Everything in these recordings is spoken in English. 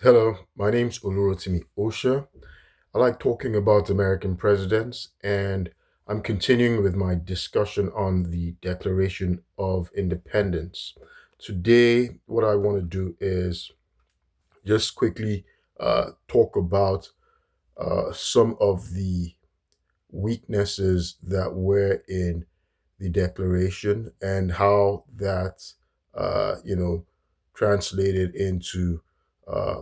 Hello, my name's Olurotimi Osha. I like talking about American presidents, and I'm continuing with my discussion on the Declaration of Independence. Today, what I want to do is just quickly talk about some of the weaknesses that were in the Declaration and how that, translated into uh,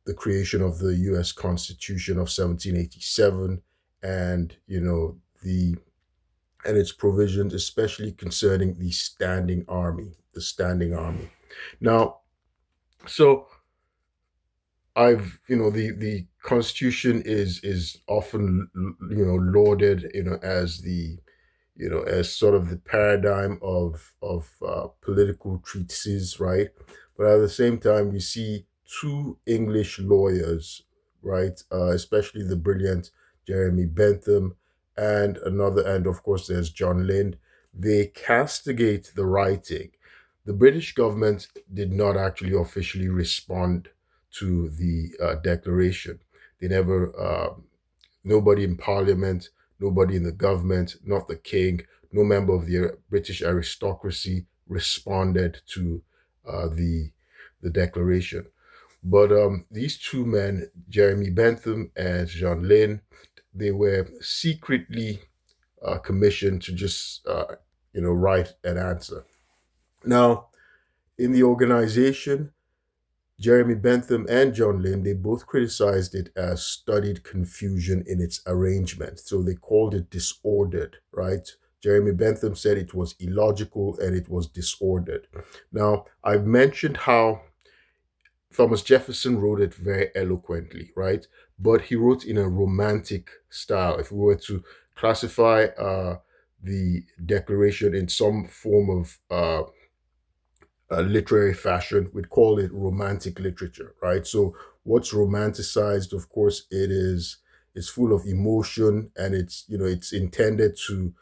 the creation of the U.S. Constitution of 1787, and the and its provisions, especially concerning the standing army, the standing army. Now, so the Constitution is often lauded as the as sort of the paradigm of political treatises, right? But at the same time, we see two English lawyers, right? Especially the brilliant Jeremy Bentham, and of course there's John Lind. They castigate the writing. The British government did not actually officially respond to the declaration. They never. Nobody in Parliament, nobody in the government, not the king, no member of the British aristocracy responded to the declaration. But these two men, Jeremy Bentham and Jean Lynn, they were secretly commissioned to just write an answer. Now, in the organization, Jeremy Bentham and John Lynn, they both criticized it as studied confusion in its arrangement. So they called it disordered, right? Jeremy Bentham said it was illogical and it was disordered. Now, I've mentioned how Thomas Jefferson wrote it very eloquently, right? But he wrote in a romantic style. If we were to classify the Declaration in some form of literary fashion, we'd call it romantic literature, right? So what's romanticized, of course, it's full of emotion, and it's intended to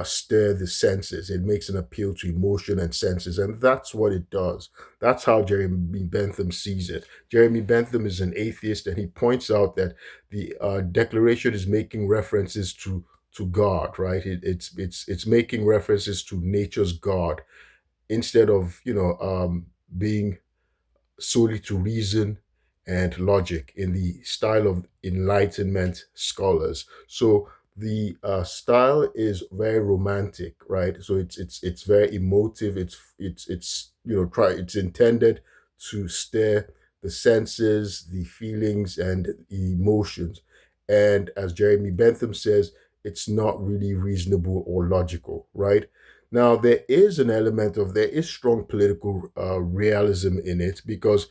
stir the senses. It makes an appeal to emotion and senses, and that's what it does. That's how Jeremy Bentham sees it. Jeremy Bentham is an atheist, and he points out that the Declaration is making references to God, right? It's making references to nature's God instead of being solely to reason and logic in the style of Enlightenment scholars. So the style is very romantic, right? So it's very emotive. It's try it's intended to stir the senses, the feelings, and emotions. And as Jeremy Bentham says, it's not really reasonable or logical, right? Now, there is strong political realism in it, because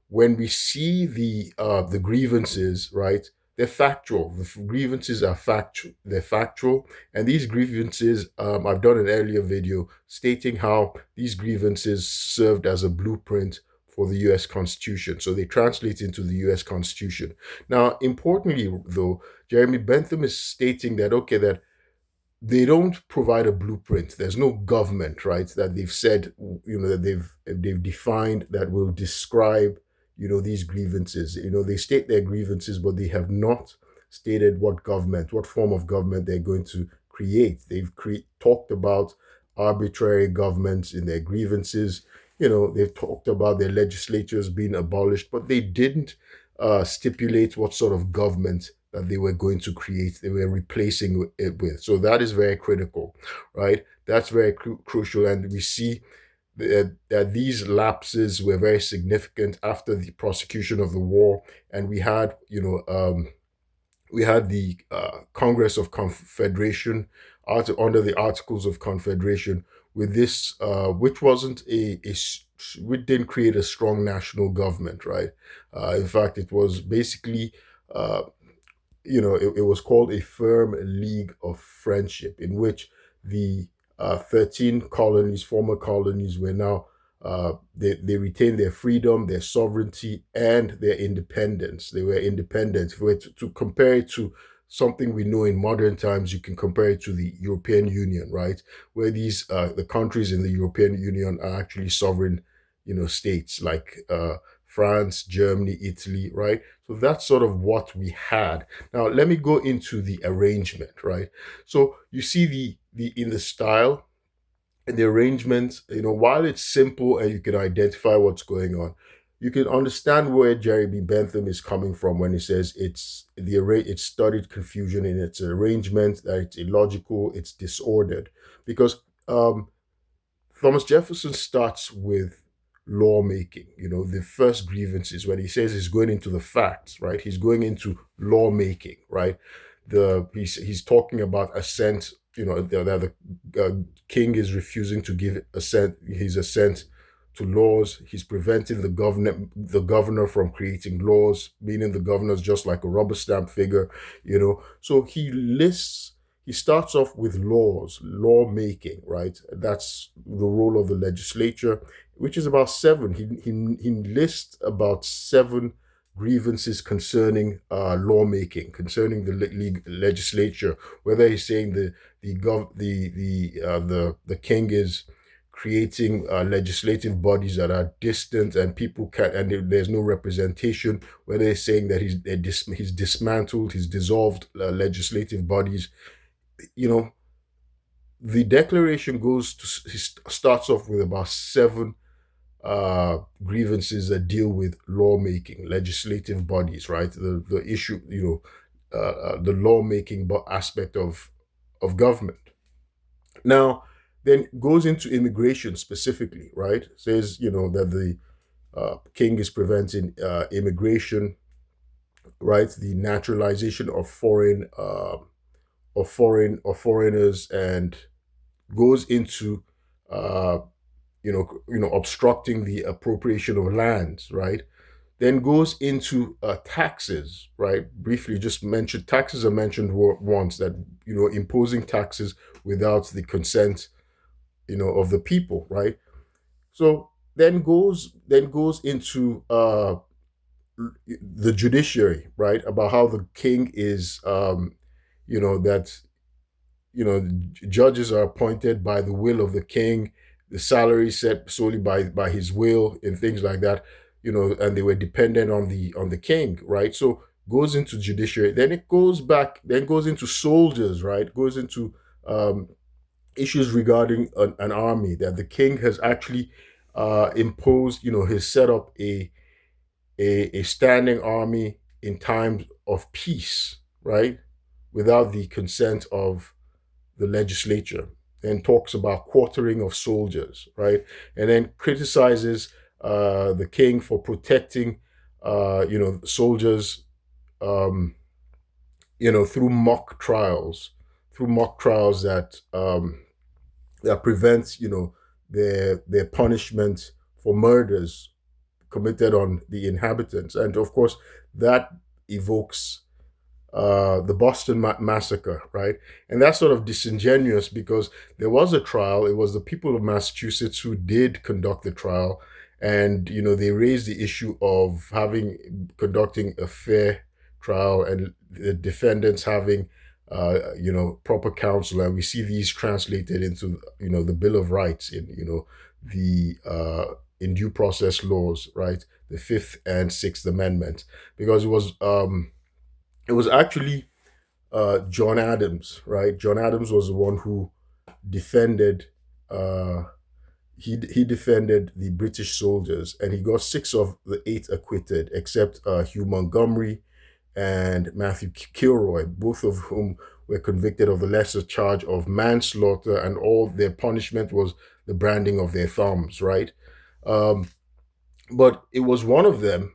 when we see the grievances, right, they're factual. The grievances are factual. They're factual, and these grievances, I've done an earlier video stating how these grievances served as a blueprint for the U.S. Constitution. So they translate into the U.S. Constitution. Now, importantly, though, Jeremy Bentham is stating that okay, that they don't provide a blueprint. There's no government, right, that they've said, that they've defined that will describe, these grievances. They state their grievances, but they have not stated what form of government they're going to create. Talked about arbitrary governments in their grievances. They've talked about their legislatures being abolished, but they didn't stipulate what sort of government that they were going to create, they were replacing it with. So that is very critical, right? That's very crucial. And we see that these lapses were very significant after the prosecution of the war. And we had the Congress of Confederation under the Articles of Confederation with this, which wasn't which didn't create a strong national government, right? In fact, it was basically uh, it was called a firm league of friendship, in which the 13 colonies, former colonies, were now, they retained their freedom, their sovereignty, and their independence. They were independent. If we were to compare it to something we know in modern times, you can compare it to the European Union, right? Where the countries in the European Union are actually sovereign, states like France, Germany, Italy, right? So that's sort of what we had. Now let me go into the arrangement, right? So you see the in the style and the arrangement, while it's simple and you can identify what's going on, you can understand where Jerry B. Bentham is coming from when he says it's studied confusion in its arrangement, that it's illogical, it's disordered. Because Thomas Jefferson starts with lawmaking, the first grievances, when he says he's going into the facts, right? He's going into lawmaking, right? He's talking about assent, that the king is refusing to give his assent to laws. He's preventing the governor from creating laws, meaning the governor's just like a rubber stamp figure, So he starts off with lawmaking, right? That's the role of the legislature, which is about seven. He lists about seven grievances concerning lawmaking, concerning the legislature. Whether he's saying the king is creating legislative bodies that are distant and people can and there's no representation. Whether he's saying that he's dismantled, he's dissolved legislative bodies, you know, the declaration starts off with about seven grievances that deal with lawmaking, legislative bodies, right? The issue, the lawmaking aspect of government. Now, then goes into immigration specifically, right? Says that the king is preventing immigration, right? The naturalization of foreigners, and goes into obstructing the appropriation of lands, right? Then goes into taxes, right? Briefly, just mentioned taxes are mentioned once, that imposing taxes without the consent of the people, right? So then goes into the judiciary, right? About how the king is that judges are appointed by the will of the king, the salary set solely by his will, and things like that, and they were dependent on the king, right? So goes into judiciary, then it goes back, then goes into soldiers, right? Goes into issues regarding an army, that the king has actually imposed, has set up a standing army in times of peace, right? Without the consent of the legislature, and talks about quartering of soldiers, right? And then criticizes the king for protecting, soldiers, um, through mock trials that prevents, their punishment for murders committed on the inhabitants, and of course that evokes the Boston Massacre, right? And that's sort of disingenuous, because there was a trial. It was the people of Massachusetts who did conduct the trial, and they raised the issue of conducting a fair trial, and the defendants having proper counsel. And we see these translated into the Bill of Rights, the in due process laws, right? The Fifth and Sixth Amendment, because it was actually John Adams, right? John Adams was the one who defended. He defended the British soldiers, and he got six of the eight acquitted, except Hugh Montgomery and Matthew Kilroy, both of whom were convicted of the lesser charge of manslaughter, and all their punishment was the branding of their thumbs, right? Um, but it was one of them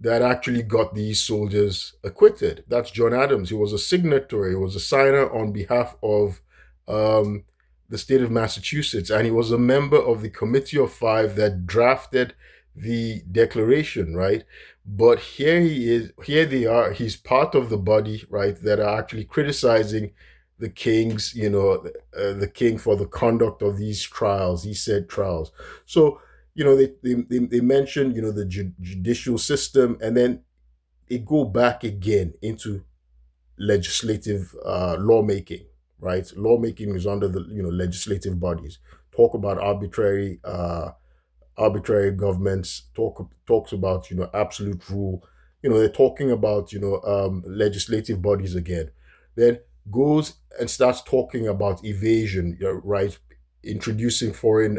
that actually got these soldiers acquitted. That's John Adams. He was a signatory, he was a signer on behalf of um, the state of Massachusetts, and he was a member of the Committee of Five that drafted the Declaration, right? But here they are, he's part of the body, right, that are actually criticizing the king for the conduct of these trials, these said trials. So they mentioned the judicial system, and then they go back again into legislative lawmaking, right? Lawmaking is under the legislative bodies. Talk about arbitrary governments talks about absolute rule. They're talking about legislative bodies again. Then goes and starts talking about evasion, right? Introducing foreign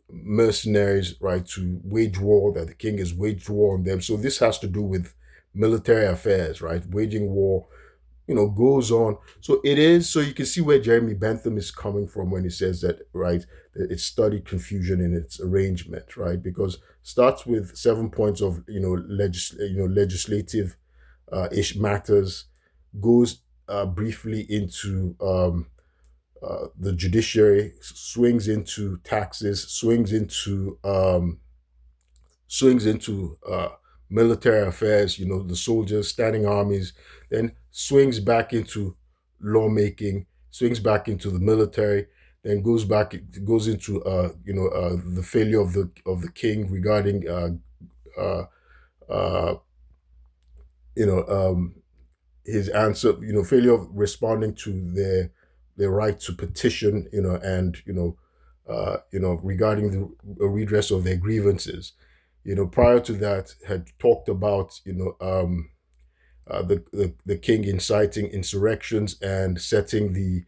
mercenaries, right, to wage war, that the king has waged war on them. So this has to do with military affairs, right? Waging war, goes on. So it is, so you can see where Jeremy Bentham is coming from when he says that, right, that it studied confusion in its arrangement, right? Because starts with 7 points of, legislative ish matters, goes briefly into the judiciary, swings into taxes, swings into military affairs, the soldiers, standing armies, then swings back into lawmaking, swings back into the military, then goes into the failure of the king regarding uh, uh, you know his answer, failure of responding to their right to petition, and regarding the redress of their grievances. Prior to that, had talked about the king inciting insurrections and setting the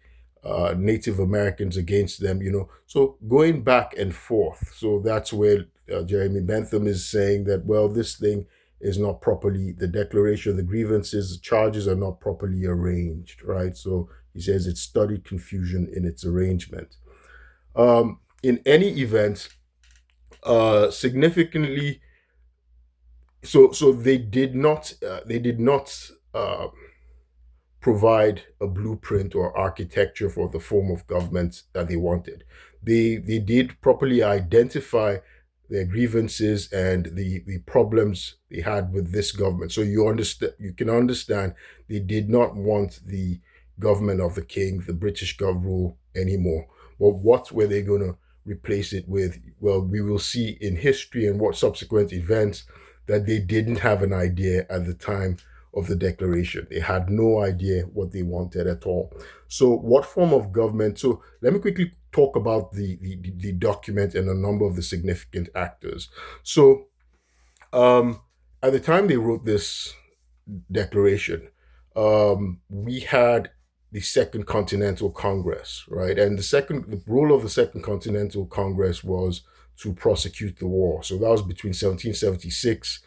Native Americans against them. So going back and forth. So that's where Jeremy Bentham is saying that, well, this thing is not properly, the declaration, the grievances, the charges are not properly arranged, right? So he says it studied confusion in its arrangement. In any event, significantly, so they did not provide a blueprint or architecture for the form of government that they wanted. They did properly identify their grievances and the problems they had with this government. So you can understand they did not want the government of the king, the British gov rule anymore. But what were they going to replace it with? Well, we will see in history and what subsequent events that they didn't have an idea at the time of the declaration. They had no idea what they wanted at all. So, what form of government? So, let me quickly talk about the document and a number of the significant actors. So, at the time they wrote this declaration, we had the Second Continental Congress, right? And the role of the Second Continental Congress was to prosecute the war. So that was between 1776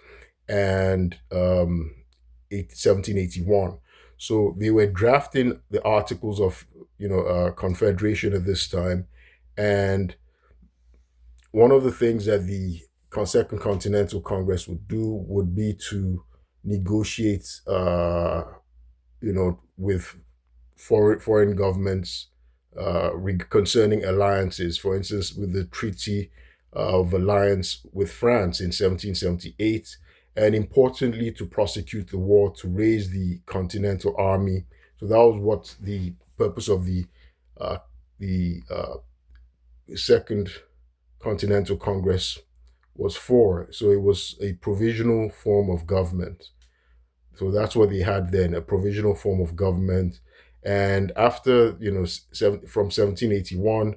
and 1781. So they were drafting the Articles of Confederation at this time, and one of the things that the Second Continental Congress would do would be to negotiate, with foreign governments concerning alliances. For instance, with the Treaty of Alliance with France in 1778, and importantly, to prosecute the war, to raise the Continental Army. So that was what the purpose of the Second Continental Congress was for. So it was a provisional form of government. So that's what they had then, a provisional form of government. And after, from 1781,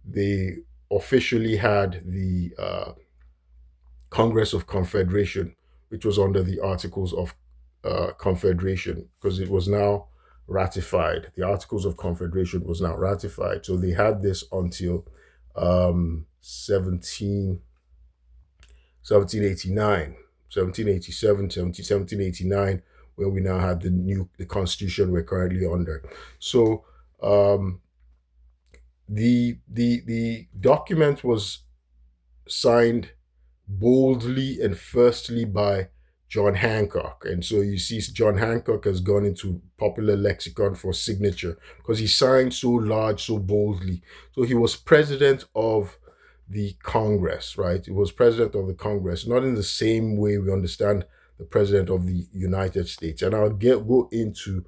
they officially had the Congress of Confederation, which was under the Articles of Confederation, because it was now ratified. The Articles of Confederation was now ratified. So they had this until 1789, 1787, 1789, where we now had the constitution we're currently under. So the document was signed boldly and firstly by John Hancock. And so you see John Hancock has gone into popular lexicon for signature because he signed so large, so boldly. So he was president of the Congress, right? He was president of the Congress, not in the same way we understand the president of the United States. And I'll go into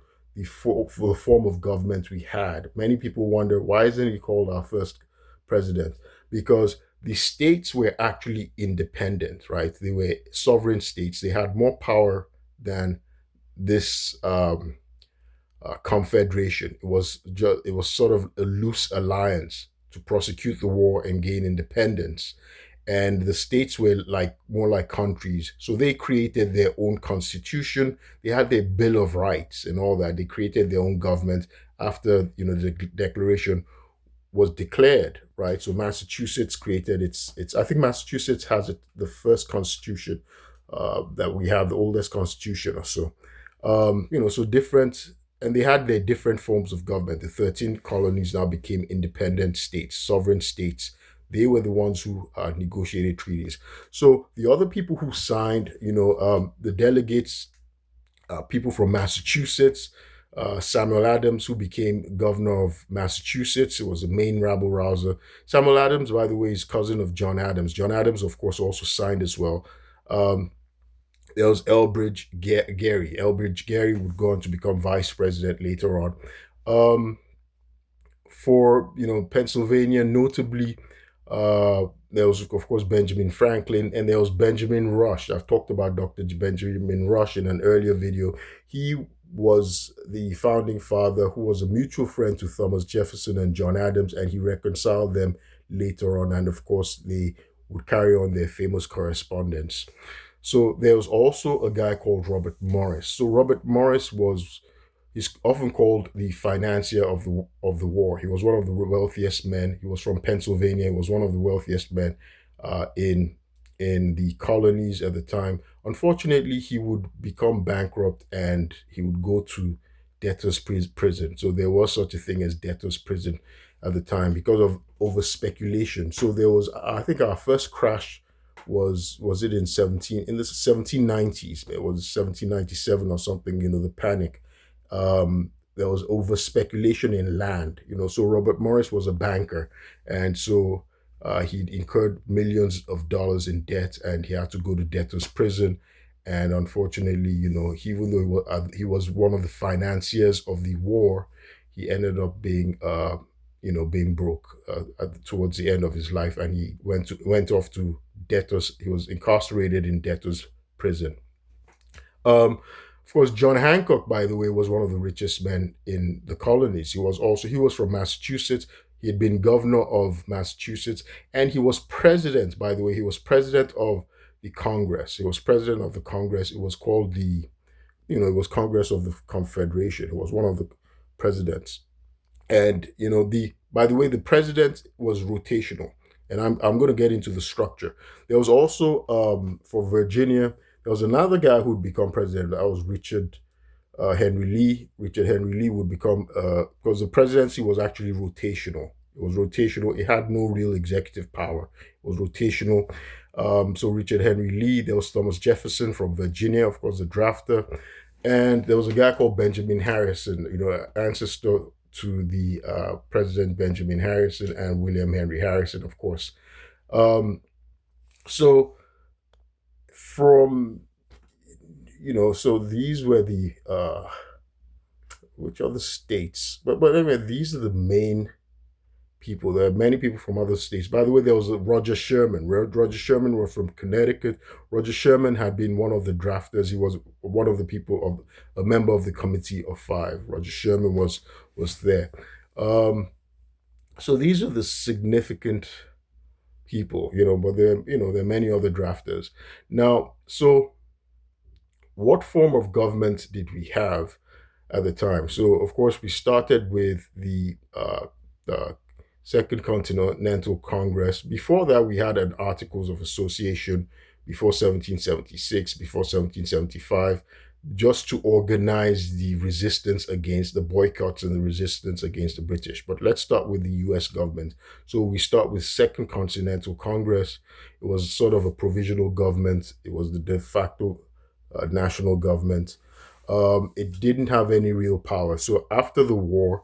for the form of government we had. Many people wonder, why isn't he called our first president? Because the states were actually independent, right? They were sovereign states. They had more power than this confederation. It was sort of a loose alliance to prosecute the war and gain independence. and the states were like more like countries. So they created their own constitution. They had their Bill of Rights and all that. They created their own government after the Declaration was declared, right? So Massachusetts created its. I think Massachusetts has the first constitution that we have, the oldest constitution or so. So different, and they had their different forms of government. The 13 colonies now became independent states, sovereign states. They were the ones who negotiated treaties. So the other people who signed, the delegates, people from Massachusetts, Samuel Adams, who became governor of Massachusetts. It was a main rabble rouser. Samuel Adams, by the way, is cousin of John Adams. John Adams, of course, also signed as well. There was Elbridge Gerry. Elbridge Gerry would go on to become vice president later on. For Pennsylvania, notably, there was of course Benjamin Franklin, and there was Benjamin Rush. I've talked about Dr. Benjamin Rush in an earlier video. He was the founding father who was a mutual friend to Thomas Jefferson and John Adams, and he reconciled them later on, and of course they would carry on their famous correspondence. So there was also a guy called Robert Morris. So Robert Morris he's often called the financier of the war. He was one of the wealthiest men. He was from Pennsylvania. He was one of the wealthiest men in the colonies at the time. Unfortunately, he would become bankrupt and he would go to debtor's prison. So there was such a thing as debtor's prison at the time because of over speculation. So there was, I think, our first crash was it in the 1790s? It was 1797 or something. The panic. There was over speculation in land. So Robert Morris was a banker, and so he'd incurred millions of dollars in debt, and he had to go to debtor's prison. And unfortunately, even though he was one of the financiers of the war, he ended up being being broke towards the end of his life, and he went off to debtors. He was incarcerated in debtors prison. Of course, John Hancock, by the way, was one of the richest men in the colonies. He was from Massachusetts. He had been governor of Massachusetts, and he was president. By the way, he was president of the Congress. He was president of the Congress. It was called it was Congress of the Confederation. He was one of the presidents. And by the way, the president was rotational, and I'm going to get into the structure. There was also for Virginia, there was another guy who would become president. That was Richard Henry Lee. Richard Henry Lee would become because the presidency was actually rotational. It was rotational. It had no real executive power. It was rotational. So Richard Henry Lee. There was Thomas Jefferson from Virginia, of course, the drafter, and there was a guy called Benjamin Harrison. Ancestor to the President Benjamin Harrison and William Henry Harrison, of course. So from so these were the which other states, but anyway, these are the main people. There are many people from other states. By the way, there was Roger Sherman. Roger Sherman was from Connecticut. Roger Sherman had been one of the drafters. He was one of the people a member of the Committee of Five. Roger Sherman was there. So these are the significant people, but there are many other drafters. Now, so what form of government did we have at the time? So, of course, we started with the Second Continental Congress. Before that, we had an Articles of Association before 1776, before 1775, just to organize the resistance against the boycotts and the resistance against the British. But let's start with the US government. So we start with Second Continental Congress. It was sort of a provisional government. It was the de facto national government. It didn't have any real power. So after the war,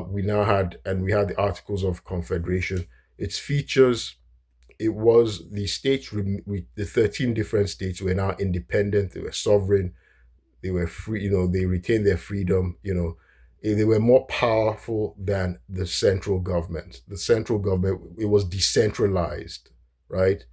we had the Articles of Confederation. Its features, it was the states, the 13 different states were now independent. They were sovereign. They were free, they retained their freedom, they were more powerful than the central government. The central government, it was decentralized, right?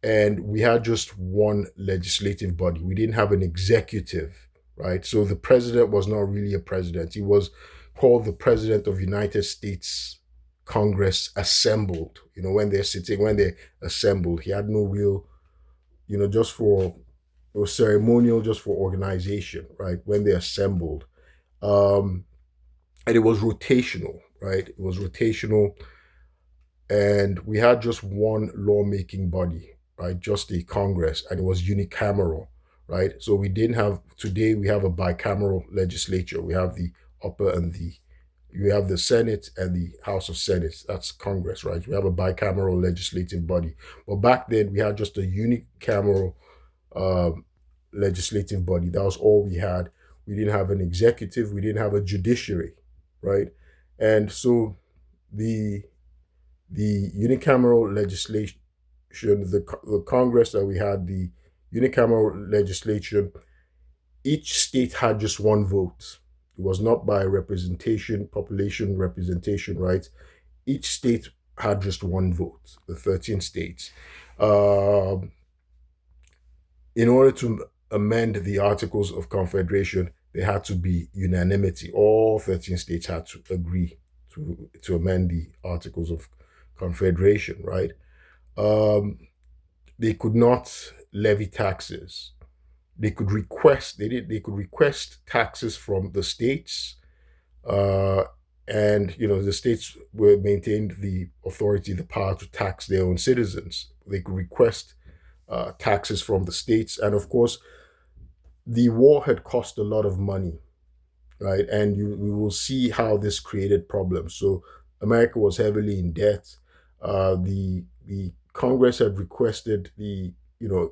And we had just one legislative body. We didn't have an executive, right? So the president was not really a president. He was called the President of United States Congress assembled. When they're sitting, when they assembled, he had no real, just for, it was ceremonial, just for organization, right? When they assembled, um, and it was rotational, right? It was rotational, and we had just one lawmaking body, right? Just a Congress, and it was unicameral, right? So we didn't have, today we have a bicameral legislature. We have the upper and the you have the Senate and the House of Senate. That's Congress, right? We have a bicameral legislative body. But back then we had just a unicameral um, legislative body. That was all we had. We didn't have an executive. We didn't have a judiciary, right? And so the unicameral legislation, the Congress that we had, the unicameral legislation, each state had just one vote. It was not by representation, population representation, right? Each state had just one vote, the 13 states. Um in order to amend the Articles of Confederation, there had to be unanimity. All 13 states had to agree to amend the Articles of Confederation, right? Um, they could not levy taxes. They could request taxes from the states, uh, and the states were maintained the authority, the power to tax their own citizens. They could request taxes from the states, and of course, the war had cost a lot of money, right? And we will see how this created problems. So America was heavily in debt. The Congress had requested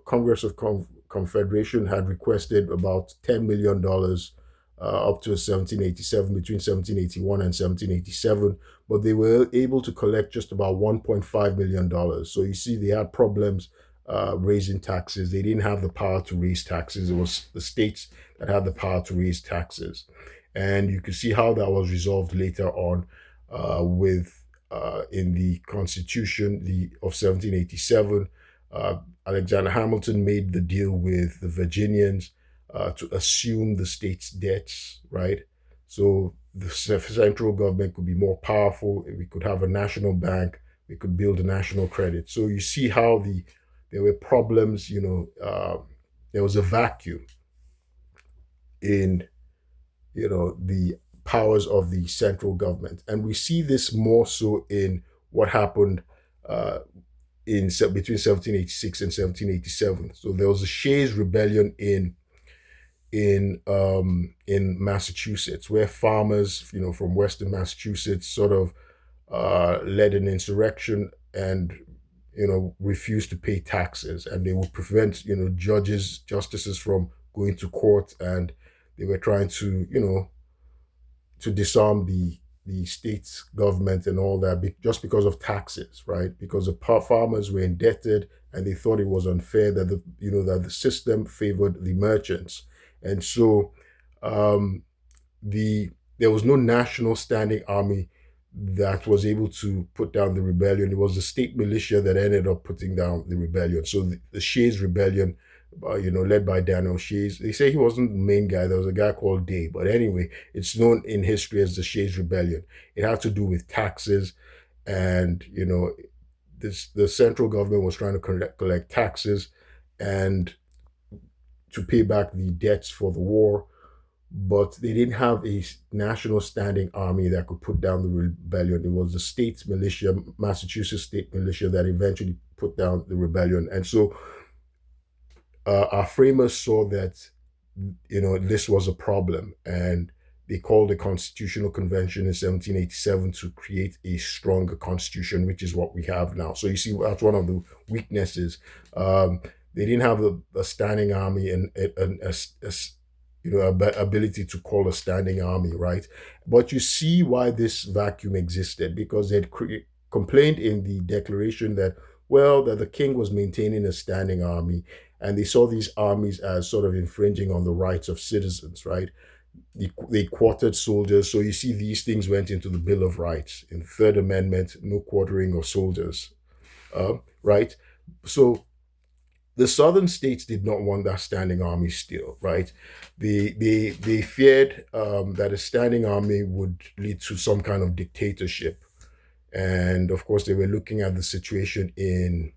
Congress of Confederation had requested about $10 million up to 1787, between 1781 and 1787, but they were able to collect just about $1.5 million. So you see, they had problems raising taxes. They didn't have the power to raise taxes. It was the states that had the power to raise taxes. And you can see how that was resolved later on with in the Constitution of 1787. Alexander Hamilton made the deal with the Virginians to assume the state's debts, right? So the central government could be more powerful. We could have a national bank. We could build a national credit. So you see how there were problems. There was a vacuum in the powers of the central government, and we see this more so in what happened between 1786 and 1787. So there was a Shays Rebellion in Massachusetts, where farmers, from Western Massachusetts, sort of led an insurrection and refused to pay taxes, and they would prevent justices from going to court, and they were trying to disarm the state's government and all that, just because of taxes, right? Because the farmers were indebted, and they thought it was unfair that the system favored the merchants, and so um, there was no national standing army that was able to put down the rebellion. It was the state militia that ended up putting down the rebellion. So the Shays Rebellion, led by Daniel Shays. They say he wasn't the main guy. There was a guy called Day. But anyway, it's known in history as the Shays Rebellion. It had to do with taxes, and the central government was trying to collect taxes and to pay back the debts for the war, but they didn't have a national standing army that could put down the rebellion. It was the state militia, Massachusetts state militia, that eventually put down the rebellion. And so our framers saw that this was a problem, and they called a constitutional convention in 1787 to create a stronger constitution, which is what we have now. So you see, that's one of the weaknesses. They didn't have a standing army and ability to call a standing army, right? But you see why this vacuum existed, because they'd complained in the declaration that, well, that the king was maintaining a standing army, and they saw these armies as sort of infringing on the rights of citizens, right? They quartered soldiers. So you see, these things went into the Bill of Rights in the Third Amendment: no quartering of soldiers, right? So the southern states did not want that standing army still, right? They feared that a standing army would lead to some kind of dictatorship, And of course, they were looking at the situation in,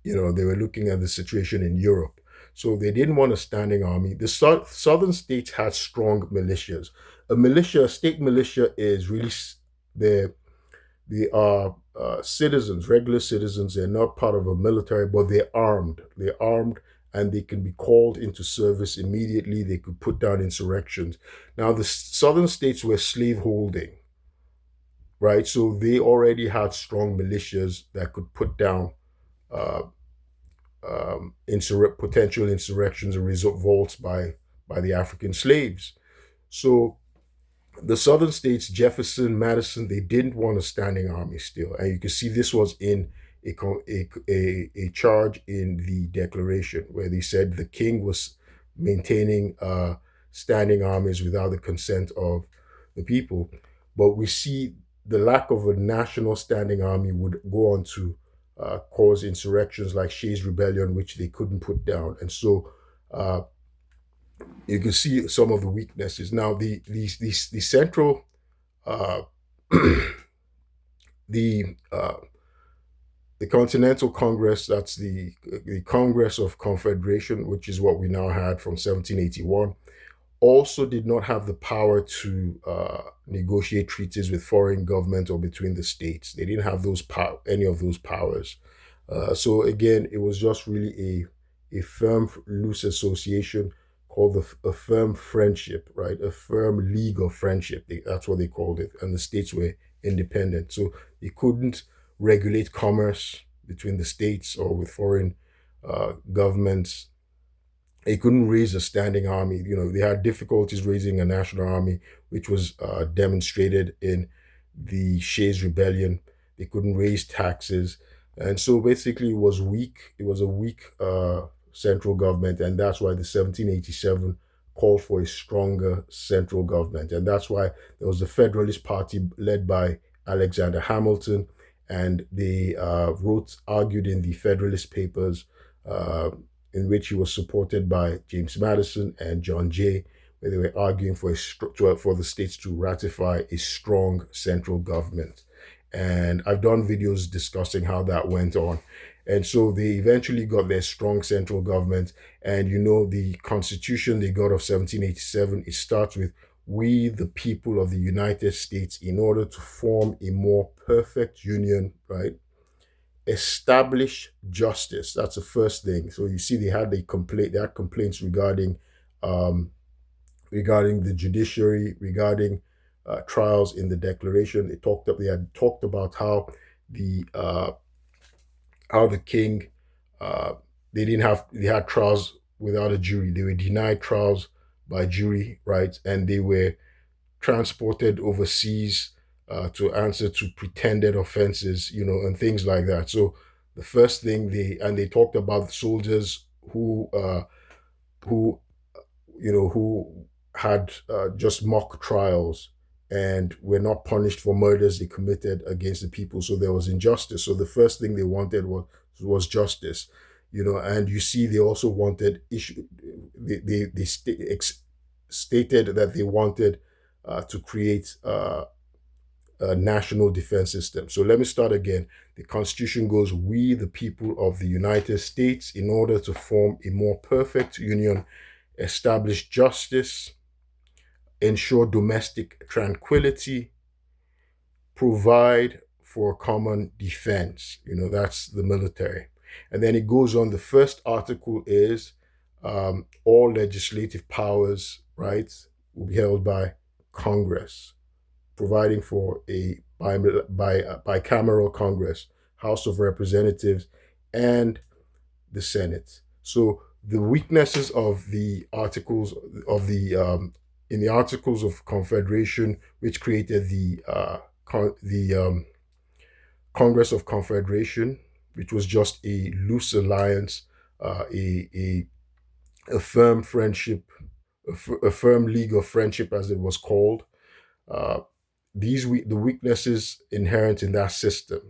they were looking at the situation in Europe. So they didn't want a standing army. The southern states had strong militias. A state militia is really they they are citizens, regular citizens. They're not part of a military, but they're armed. They're armed, and they can be called into service immediately. They could put down insurrections. Now, the southern states were slaveholding, right? So they already had strong militias that could put down uh, potential insurrections and revolts by the African slaves. So the southern states, Jefferson, Madison, they didn't want a standing army still, and you can see this was in a charge in the Declaration where they said the king was maintaining standing armies without the consent of the people. But we see the lack of a national standing army would go on to cause insurrections like Shays Rebellion, which they couldn't put down, and so uh, you can see some of the weaknesses. Now, the central, uh, the uh, the Continental Congress, that's the Congress of Confederation, which is what we now had from 1781, also did not have the power to negotiate treaties with foreign government or between the states. They didn't have any of those powers. So again, it was just really a firm, loose association called a firm friendship, right? A firm league of friendship. That's what they called it. And the states were independent. So they couldn't regulate commerce between the states or with foreign governments. They couldn't raise a standing army. They had difficulties raising a national army, which was demonstrated in the Shays Rebellion. They couldn't raise taxes, and so basically, it was weak. It was a weak central government, and that's why the 1787 called for a stronger central government, and that's why there was the Federalist Party led by Alexander Hamilton, and they argued in the Federalist Papers. In which he was supported by James Madison and John Jay, where they were arguing for for the states to ratify a strong central government. And I've done videos discussing how that went on. And so they eventually got their strong central government. And the constitution they got of 1787, it starts with, "We, the people of the United States, in order to form a more perfect union," right? "Establish justice." That's the first thing. So you see, they had complaints um, regarding the judiciary, regarding trials in the Declaration. They had talked about the uh, how the king they had trials without a jury. They were denied trials by jury, right? And they were transported overseas to answer to pretended offenses, and things like that. So the first thing they talked about soldiers who who had just mock trials and were not punished for murders they committed against the people. So there was injustice. So the first thing they wanted was justice, and you see they also wanted issue. Stated that they wanted to create a national defense system. So let me start again. The Constitution goes, "We, the people of the United States, in order to form a more perfect union, establish justice, ensure domestic tranquility, provide for common defense." That's the military. And then it goes on. The first article is all legislative powers, right, will be held by Congress, providing for a bicameral Congress, House of Representatives, and the Senate. So the weaknesses of the articles of the in the Articles of Confederation, which created the Congress of Confederation, which was just a loose alliance, a firm friendship, a firm league of friendship, as it was called. Uh, the weaknesses inherent in that system,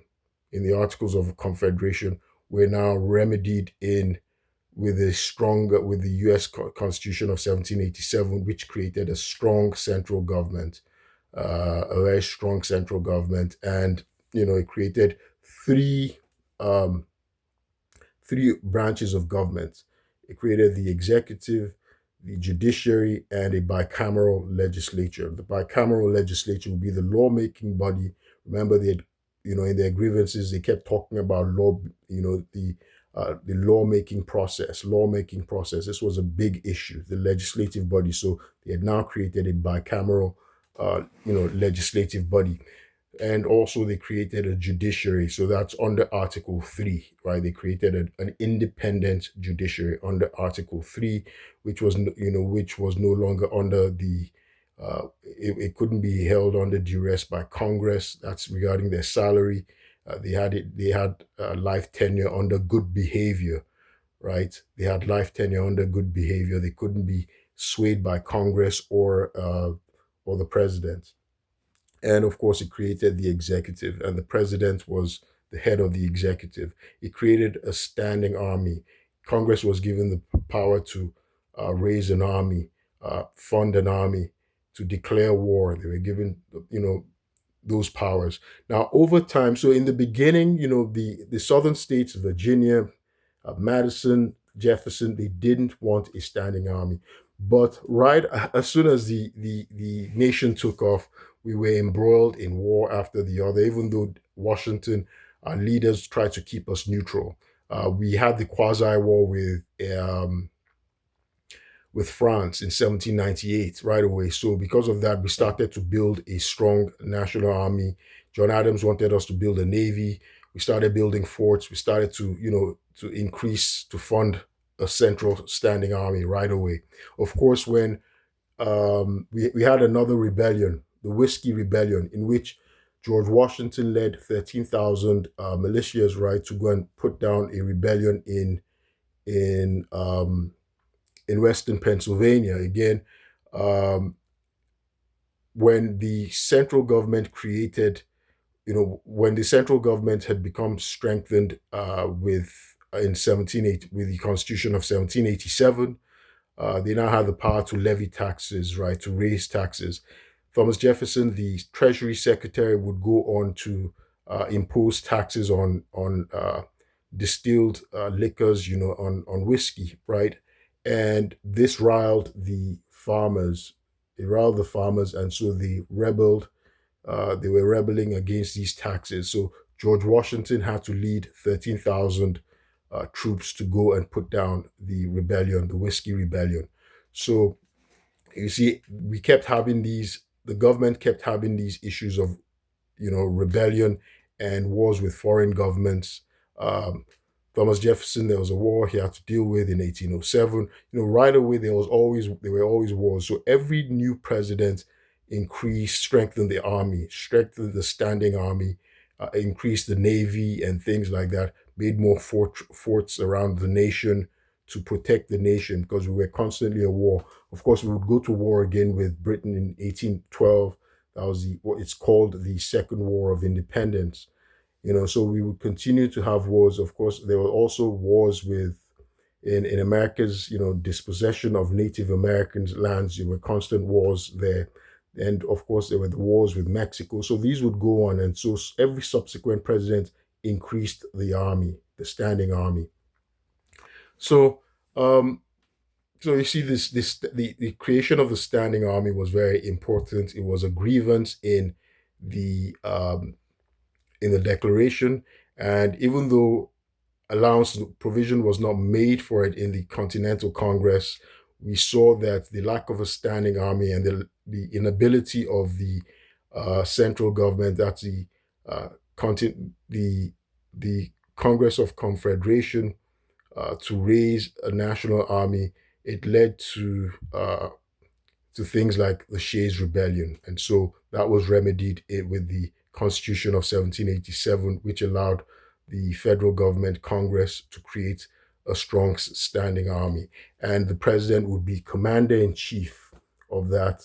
in the Articles of Confederation, were now remedied in with the U.S. Constitution of 1787, which created a strong central government. a very strong central government, and it created three um, three branches of government. It created the executive, the judiciary, and a bicameral legislature. The bicameral legislature will be the lawmaking body. Remember, they had, in their grievances, they kept talking about law, the lawmaking process. This was a big issue, the legislative body. So they had now created a bicameral, legislative body, and also they created a judiciary. So that's under Article 3, right? They created an independent judiciary under Article 3, which was no longer under it couldn't be held under duress by Congress. That's regarding their salary. They had life tenure under good behavior, right? They had life tenure under good behavior. They couldn't be swayed by Congress or the president. And of course, it created the executive, and the president was the head of the executive. It created a standing army. Congress was given the power to raise an army, fund an army, to declare war. They were given, those powers. Now, over time, so in the beginning, the southern states, Virginia, Madison, Jefferson, they didn't want a standing army. But right as soon as the nation took off, we were embroiled in war after the other, even though Washington, our leaders tried to keep us neutral. We had the quasi war with France in 1798 right away. So because of that, we started to build a strong national army. John Adams wanted us to build a navy. We started building forts. We started to fund a central standing army right away. Of course, when we had another rebellion, the Whiskey Rebellion, in which George Washington led 13,000 militias, right, to go and put down a rebellion in um, in Western Pennsylvania. Again, um, when the central government when the central government had become strengthened with the Constitution of 1787, they now had the power to levy taxes, right, to raise taxes. Thomas Jefferson, the Treasury Secretary, would go on to impose taxes on distilled liquors, on whiskey, right? And this riled the farmers. It riled the farmers, and so they rebelled. They were rebelling against these taxes. So George Washington had to lead 13,000 troops to go and put down the rebellion, the Whiskey Rebellion. So you see, the government kept having these issues of, rebellion and wars with foreign governments. Um, Thomas Jefferson, there was a war he had to deal with in 1807. Right away there were always wars. So every new president strengthened the army, strengthened the standing army, increased the navy and things like that, made more forts around the nation to protect the nation, because we were constantly at war. Of course, we would go to war again with Britain in 1812. That was what it's called, the Second War of Independence. So we would continue to have wars. Of course, there were also wars in America's, dispossession of Native Americans' lands. There were constant wars there. And of course, there were the wars with Mexico. So these would go on. And so every subsequent president increased the army, the standing army. So, um, so you see, the creation of the standing army was very important. It was a grievance the um, in the Declaration, and even though allowance provision was not made for it in the Continental Congress, we saw that the lack of a standing army and the inability of the central government, that's uh, the Congress of Confederation, to raise a national army, it led to things like the Shays Rebellion. And so that was remedied with the Constitution of 1787, which allowed the federal government, Congress, to create a strong standing army. And the president would be commander in chief of that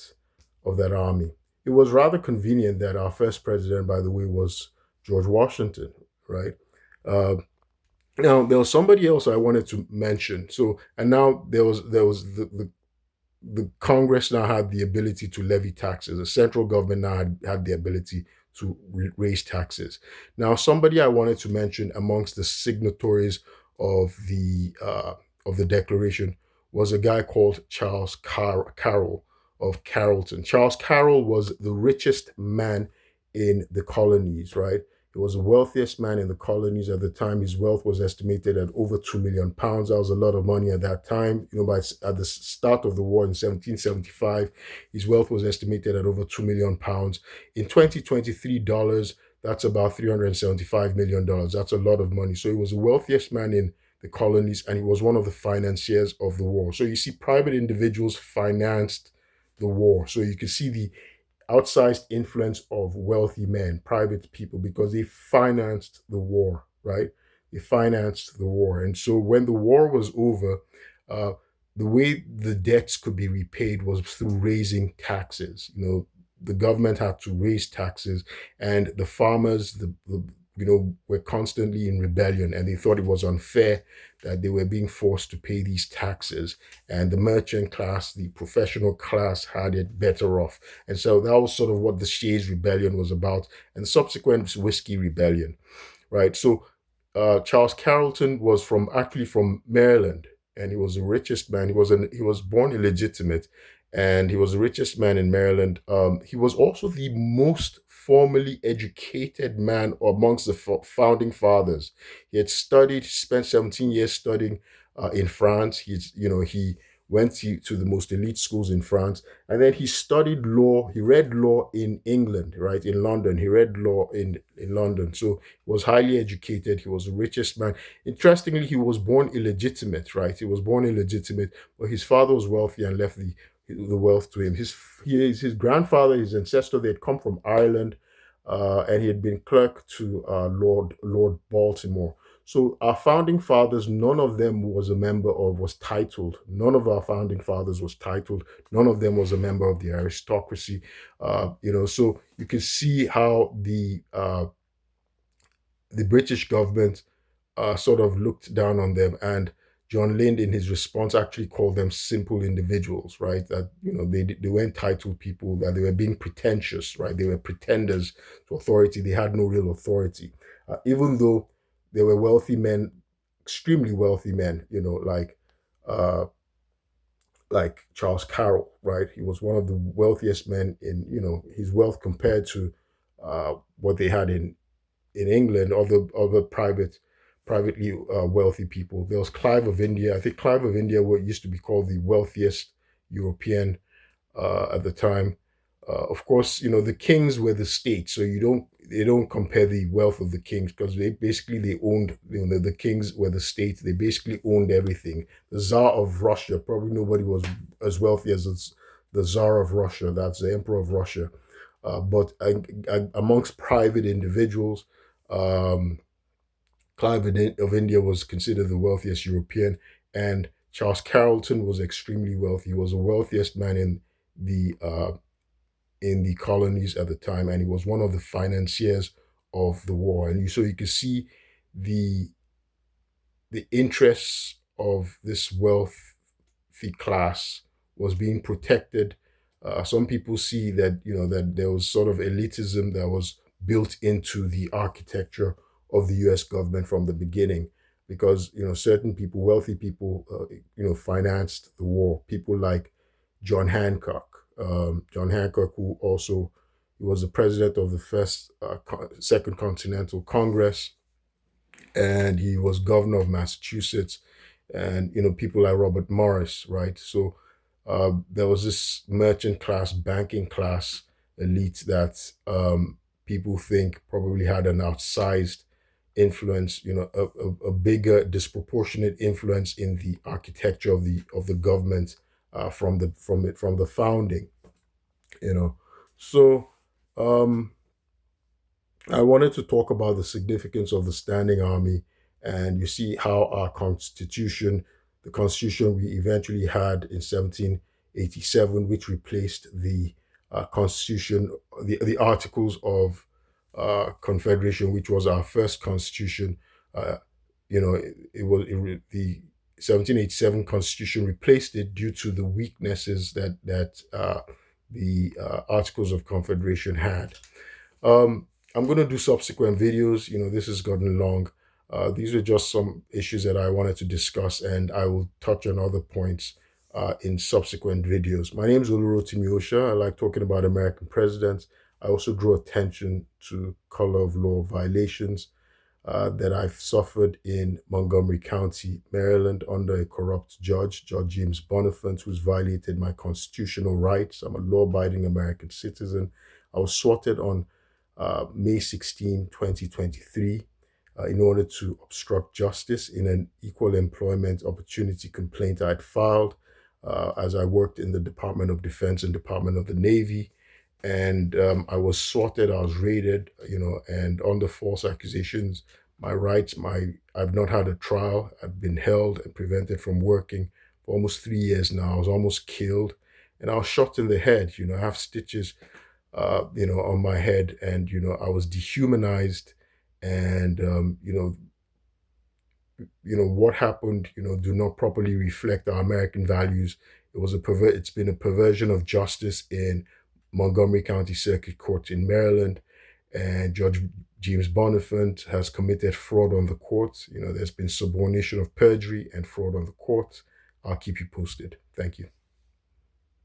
army. It was rather convenient that our first president, by the way, was George Washington, right? Uh, Now there was somebody else I wanted to mention. So, and now there was the Congress now had the ability to levy taxes. The central government now had the ability to raise taxes. Now, somebody I wanted to mention amongst the signatories of the Declaration was a guy called Carroll of Carrollton. Charles Carroll was the richest man in the colonies, right? He was the wealthiest man in the colonies at the time. His wealth was estimated at over £2 million. That was a lot of money at that time. At the start of the war in 1775, his wealth was estimated at over £2 million. In 2023 dollars, that's about $375 million. That's a lot of money. So he was the wealthiest man in the colonies, and he was one of the financiers of the war. So you see, private individuals financed the war. So you can see the outsized influence of wealthy men, private people, because they financed the war, right? They financed the war. And so when the war was over, uh, the way the debts could be repaid was through raising taxes. The government had to raise taxes, and the farmers, were constantly in rebellion, and they thought it was unfair that they were being forced to pay these taxes. And the merchant class, the professional class, had it better off. And so that was sort of what the Shays Rebellion was about, and the subsequent Whiskey Rebellion, right? So Charles Carrollton was actually from Maryland, and he was the richest man. He was born illegitimate, and he was the richest man in Maryland. He was also the most formally educated man amongst the founding fathers. He spent 17 years studying in France. He went to the most elite schools in France, and then he studied law. He read law in England, right, in London. He read law in London. So he was highly educated. He was the richest man. Interestingly, he was born illegitimate, right? He was born illegitimate, but his father was wealthy and left the wealth to him. His grandfather, his ancestor, they had come from Ireland, and he had been clerk to Lord Baltimore. So our founding fathers, none of them was a member of was titled. None of our founding fathers was titled. None of them was a member of the aristocracy. So you can see how the British government sort of looked down on them. And John Lind, in his response, actually called them simple individuals, right? That they weren't titled people, that they were being pretentious, right? They were pretenders to authority. They had no real authority, even though they were wealthy men, extremely wealthy men. Uh, like Charles Carroll, right? He was one of the wealthiest men in his wealth compared to what they had in England, other privately wealthy people. There was Clive of India. I think Clive of India used to be called the wealthiest European at the time. Of course, the kings were the state, so they don't compare the wealth of the kings, because they owned, the kings were the state. They basically owned everything. The Tsar of Russia, probably nobody was as wealthy as the Tsar of Russia. That's the Emperor of Russia. But amongst private individuals, um, Clive of India was considered the wealthiest European, and Charles Carrollton was extremely wealthy. He was the wealthiest man in the colonies at the time, and he was one of the financiers of the war. And so you can see the interests of this wealthy class was being protected. Some people see that that there was sort of elitism that was built into the architecture of the U.S. government from the beginning, because certain people, wealthy people, financed the war. People like John Hancock. John Hancock, who also he was the president of the Second Continental Congress, and he was governor of Massachusetts, and people like Robert Morris, right? So there was this merchant class, banking class elite that people think probably had an outsized influence, a bigger disproportionate influence in the architecture of the government from the founding, you know. So um, I wanted to talk about the significance of the standing army, and you see how our constitution, the constitution we eventually had in 1787, which replaced the constitution, the Articles of Confederation, which was our first constitution. Uh, it was the 1787 Constitution replaced it due to the weaknesses that the Articles of Confederation had. I'm going to do subsequent videos. This has gotten long. These are just some issues that I wanted to discuss, and I will touch on other points in subsequent videos. My name is Olurotimi Osha. I like talking about American presidents. I also draw attention to color of law violations that I've suffered in Montgomery County, Maryland, under a corrupt judge, Judge James Bonifant, who's violated my constitutional rights. I'm a law-abiding American citizen. I was swatted on May 16, 2023, in order to obstruct justice in an equal employment opportunity complaint I'd filed as I worked in the Department of Defense and Department of the Navy. And I was swatted, I was raided, and under false accusations, my rights, I've not had a trial. I've been held and prevented from working for almost 3 years now. I was almost killed, and I was shot in the head. I have stitches, on my head, and, I was dehumanized, and, what happened, do not properly reflect our American values. It's been a perversion of justice in Montgomery County Circuit Court in Maryland, and Judge James Bonifant has committed fraud on the court. There's been subornation of perjury and fraud on the court. I'll keep you posted. Thank you.